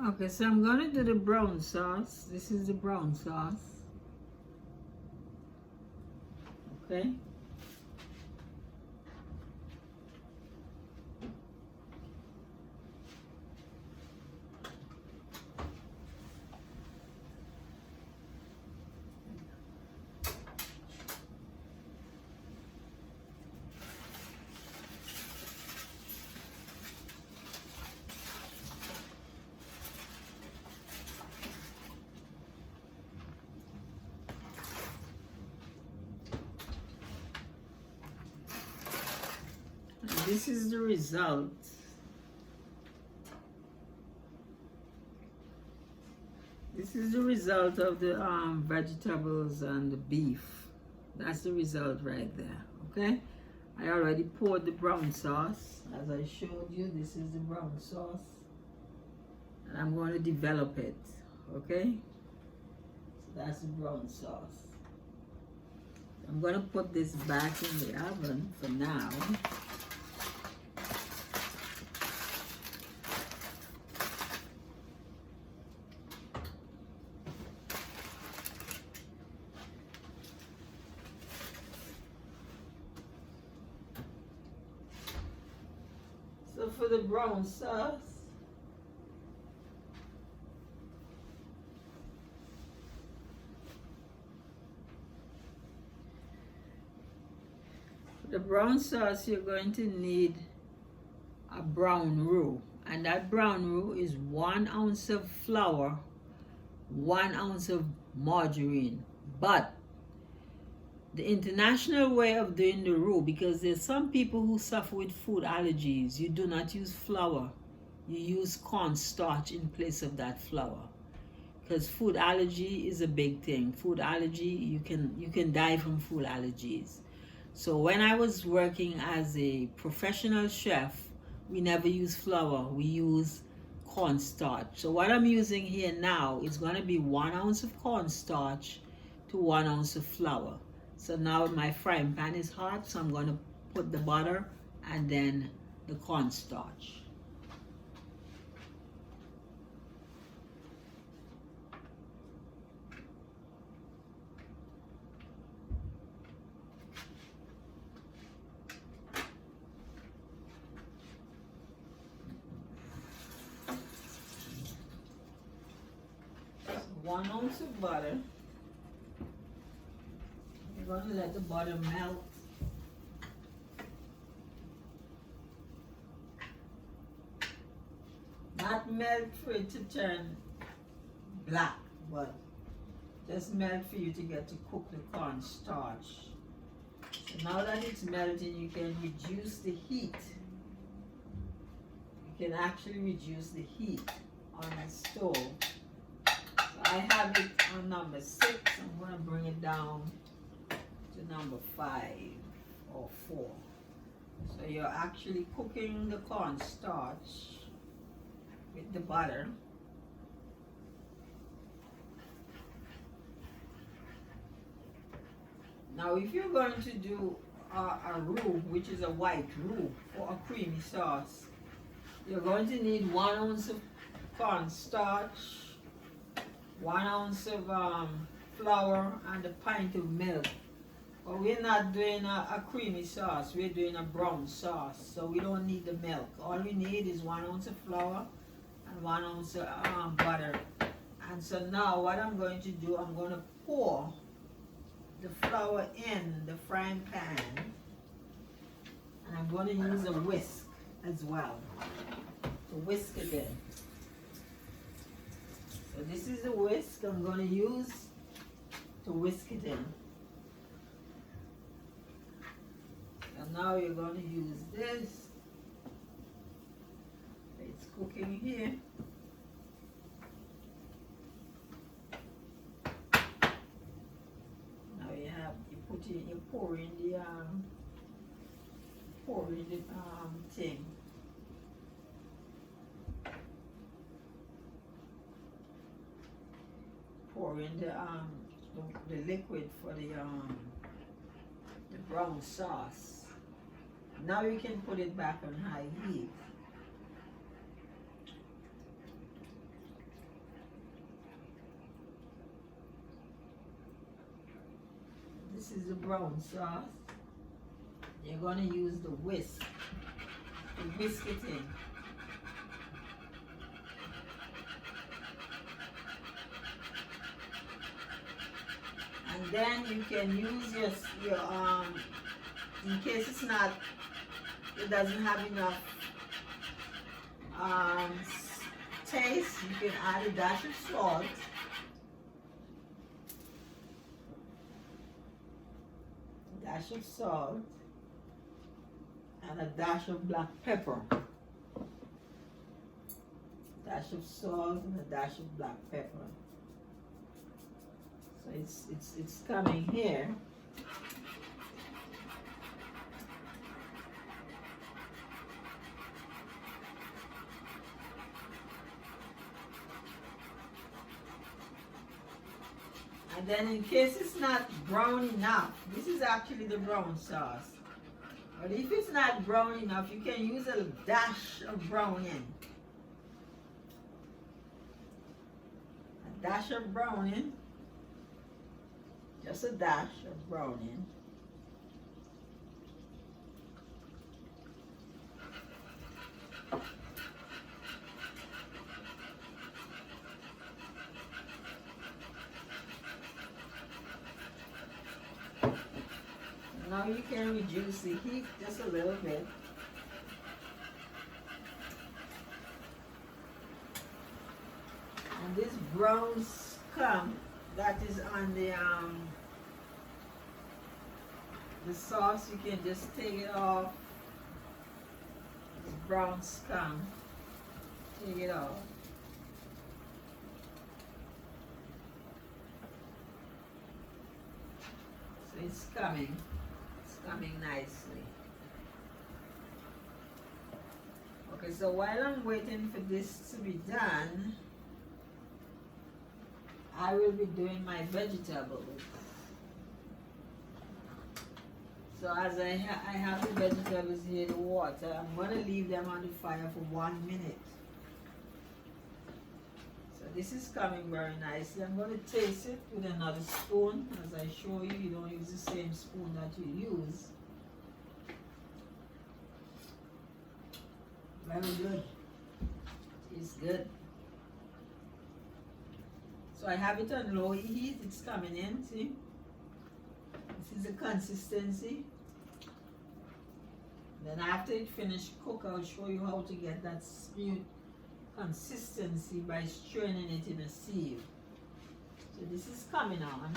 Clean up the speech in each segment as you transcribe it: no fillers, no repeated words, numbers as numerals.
Okay, so I'm gonna do the brown sauce. This is the brown sauce. Okay. And this is the result. This is the result of the vegetables and the beef. That's the result right there. Okay. I already poured the brown sauce. As I showed you, this is the brown sauce. And I'm going to develop it. Okay. So that's the brown sauce. I'm going to put this back in the oven for now. So for the brown sauce, you're going to need a brown roux, and that brown roux is 1 ounce of flour, 1 ounce of margarine. But the international way of doing the roux, because there's some people who suffer with food allergies, you do not use flour, you use cornstarch in place of that flour, because food allergy is a big thing. Food allergy, you can die from food allergies. So when I was working as a professional chef, we never use flour, we use cornstarch. So what I'm using here now is going to be 1 ounce of cornstarch to 1 ounce of flour. So now my frying pan is hot, so I'm going to put the butter and then the cornstarch. So 1 ounce of butter. You're going to let the butter melt. Not melt for it to turn black, but just melt for you to get to cook the cornstarch. So now that it's melting, you can reduce the heat. You can actually reduce the heat on the stove. So I have it on number 6. I'm going to bring it down to number 5 or 4. So you're actually cooking the cornstarch with the butter. Now if you're going to do a roux, which is a white roux or a creamy sauce, you're going to need 1 ounce of cornstarch, 1 ounce of flour, and a pint of milk. But we're not doing a creamy sauce, we're doing a brown sauce, so we don't need the milk. All we need is 1 ounce of flour and 1 ounce of butter. And so now what I'm going to do, I'm going to pour the flour in the frying pan, and I'm going to use a whisk as well to whisk it in. So this is the whisk I'm going to use to whisk it in. And now you're going to use this. It's cooking here. Now you pour in the thing. Pour in the liquid for the brown sauce. Now you can put it back on high heat. This is the brown sauce. You're going to use the whisk to whisk it in. And then you can use your in case it doesn't have enough taste, you can add a dash of salt. Dash of salt and a dash of black pepper. Dash of salt and a dash of black pepper. So it's coming here. And then in case it's not brown enough, this is actually the brown sauce. But if it's not brown enough, you can use a dash of browning. A dash of browning. Just a dash of browning. Now you can reduce the heat just a little bit. And this brown scum that is on the sauce, you can just take it off. This brown scum, take it off. So it's coming nicely. Okay, so while I'm waiting for this to be done, I will be doing my vegetables. So as I have the vegetables here, the water, I'm going to leave them on the fire for 1 minute. So this is coming very nicely. I'm going to taste it with another spoon. As I show you, you don't use the same spoon that you use. Very good. It's good. So I have it on low heat. It's coming in. See? This is the consistency. Then after it finished cook, I'll show you how to get that smooth consistency by straining it in a sieve. So this is coming on.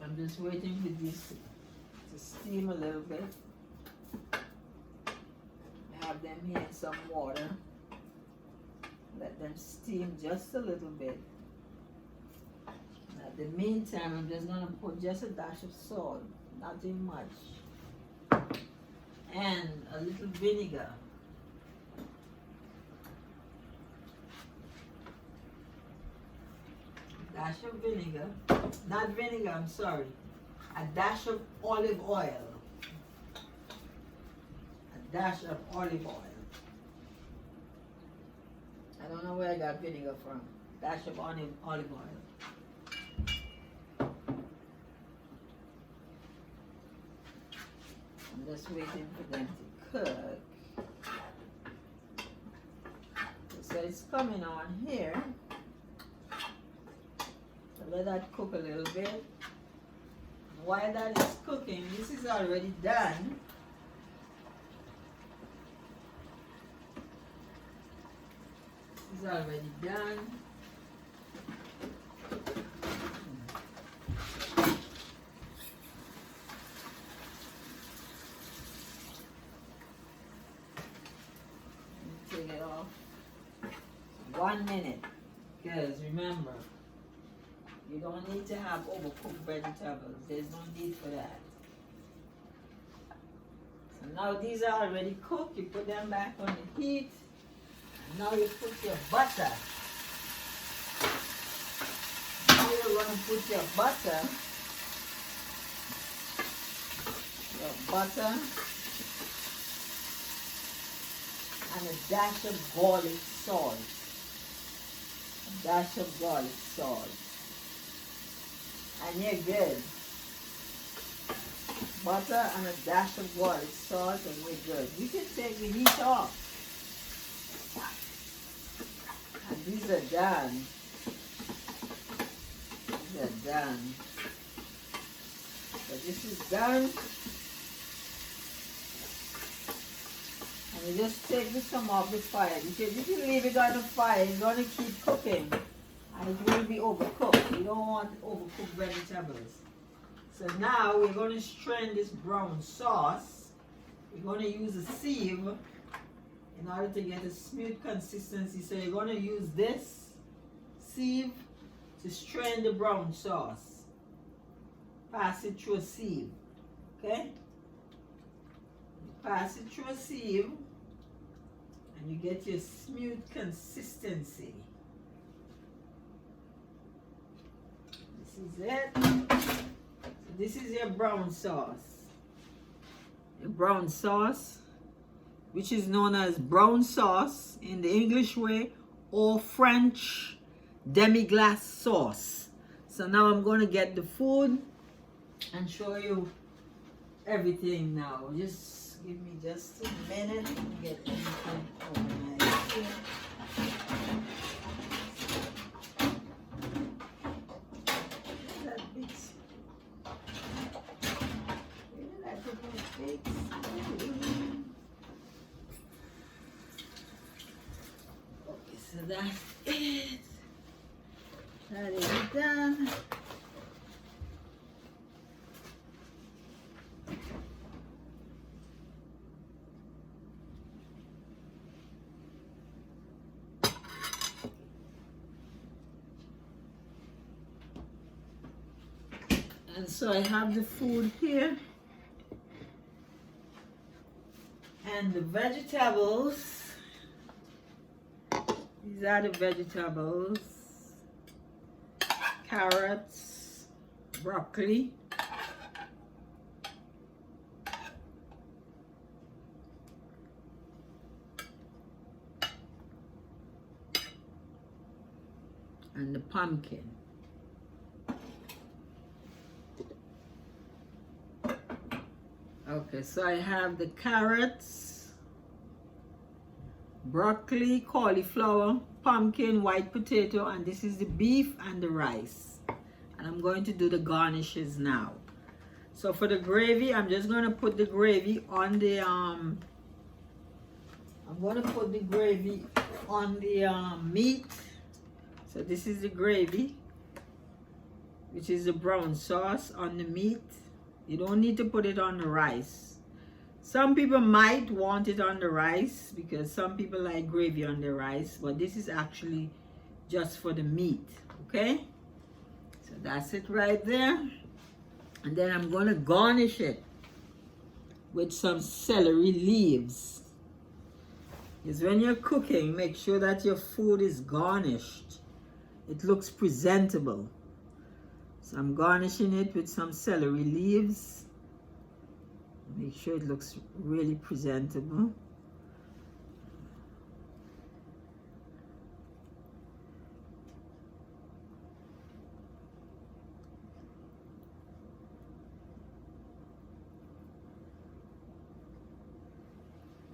I'm just waiting for this to steam a little bit. I have them here in some water. Let them steam just a little bit. At the meantime, I'm just going to put just a dash of salt, nothing much, and a little vinegar. Dash of vinegar, not vinegar, I'm sorry, a dash of olive oil. A dash of olive oil. I don't know where I got vinegar from. Dash of olive oil. I'm just waiting for them to cook. So it's coming on here. So let that cook a little bit. While that is cooking, this is already done. This is already done. Take it off. 1 minute. Because remember, you don't need to have overcooked vegetables. There's no need for that. So now these are already cooked. You put them back on the heat. And now you put your butter. Now you're going to put your butter. And a dash of garlic salt. a dash of garlic salt, and you're good. Butter and a dash of garlic salt, and we're good. We can take the heat off. And these are done. These are done. So this is done. And you just take this some off the fire. Because if you leave it on the fire, it's going to keep cooking. And it will be overcooked. You don't want overcooked vegetables. So now we're going to strain this brown sauce. We're going to use a sieve in order to get a smooth consistency. So you're going to use this sieve to strain the brown sauce. Pass it through a sieve. Okay? Pass it through a sieve and you get your smooth consistency. This is it. So this is your brown sauce. Your brown sauce, which is known as brown sauce in the English way, or French demi-glace sauce. So now I'm going to get the food and show you everything now. Just give me just a minute to get everything organized here. That big spoon. Where did I put my big spoon? Okay, so that's it. That is done. And so I have the food here and the vegetables. These are the vegetables: carrots, broccoli, and the pumpkin. Okay, so I have the carrots, broccoli, cauliflower, pumpkin, white potato, and this is the beef and the rice. And I'm going to do the garnishes now. So for the gravy, I'm just going to put the gravy on the meat. So this is the gravy, which is the brown sauce on the meat. You don't need to put it on the rice. Some people might want it on the rice because some people like gravy on the rice, but this is actually just for the meat, okay? So that's it right there. And then I'm going to garnish it with some celery leaves. Because when you're cooking, make sure that your food is garnished. It looks presentable. So I'm garnishing it with some celery leaves. Make sure it looks really presentable.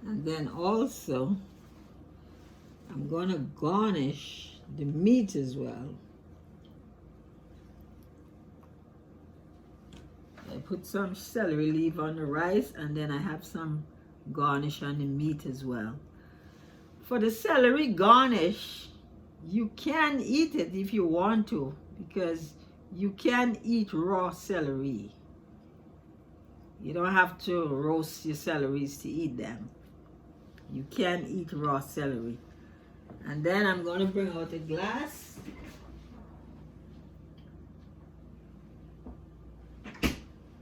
And then also, I'm going to garnish the meat as well. I put some celery leaf on the rice, and then I have some garnish on the meat as well. For the celery garnish, you can eat it if you want to, because you can eat raw celery. You don't have to roast your celeries to eat them. You can eat raw celery. And then I'm going to bring out a glass.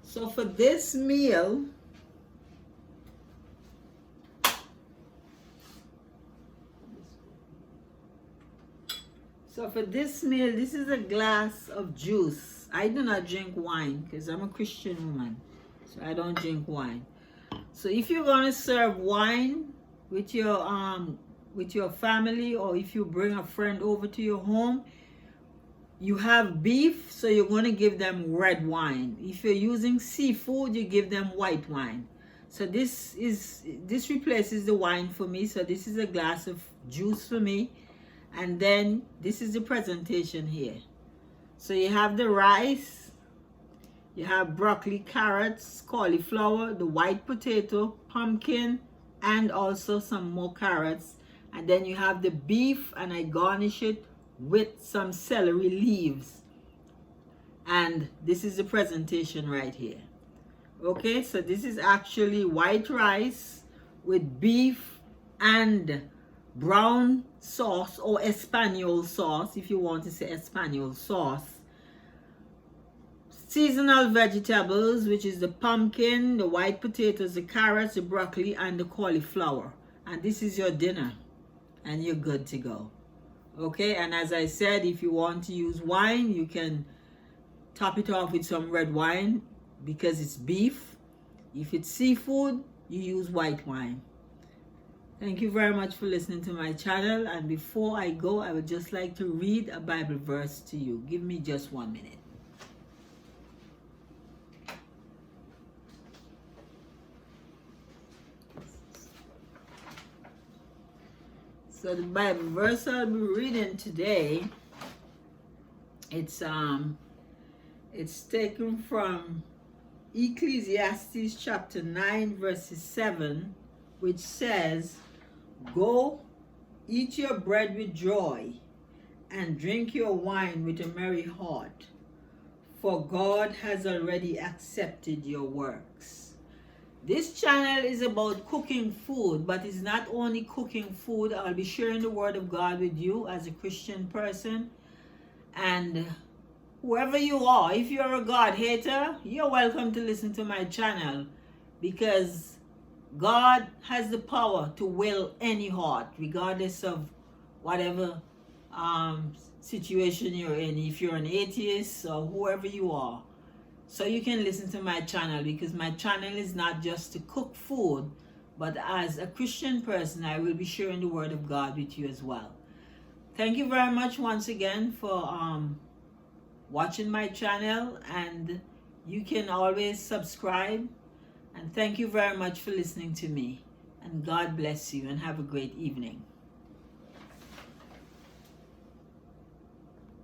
So for this meal, this is a glass of juice. I do not drink wine because I'm a Christian woman, so I don't drink wine. So if you're going to serve wine with your with your family, or if you bring a friend over to your home, you have beef, so you're going to give them red wine. If you're using seafood, you give them white wine. So this replaces the wine for me. So this is a glass of juice for me. And then this is the presentation here. So you have the rice, you have broccoli, carrots, cauliflower, the white potato, pumpkin, and also some more carrots. And then you have the beef, and I garnish it with some celery leaves. And this is the presentation right here. Okay, so this is actually white rice with beef and brown sauce, or Espanol sauce, if you want to say Espanol sauce. Seasonal vegetables, which is the pumpkin, the white potatoes, the carrots, the broccoli, and the cauliflower. And this is your dinner, and you're good to go. Okay, and as I said, if you want to use wine, you can top it off with some red wine because it's beef. If it's seafood, you use white wine. Thank you very much for listening to my channel. And before I go, I would just like to read a Bible verse to you. Give me just 1 minute. So the Bible verse I'll be reading today, it's taken from Ecclesiastes chapter 9 verses 7, which says, "Go, eat your bread with joy, and drink your wine with a merry heart, for God has already accepted your works." This channel is about cooking food, but it's not only cooking food. I'll be sharing the word of God with you as a Christian person. And whoever you are, if you're a God hater, you're welcome to listen to my channel, because God has the power to will any heart, regardless of whatever situation you're in. If you're an atheist or whoever you are. So you can listen to my channel, because my channel is not just to cook food, but as a Christian person, I will be sharing the word of God with you as well. Thank you very much once again for watching my channel, and you can always subscribe. And thank you very much for listening to me. And God bless you, and have a great evening.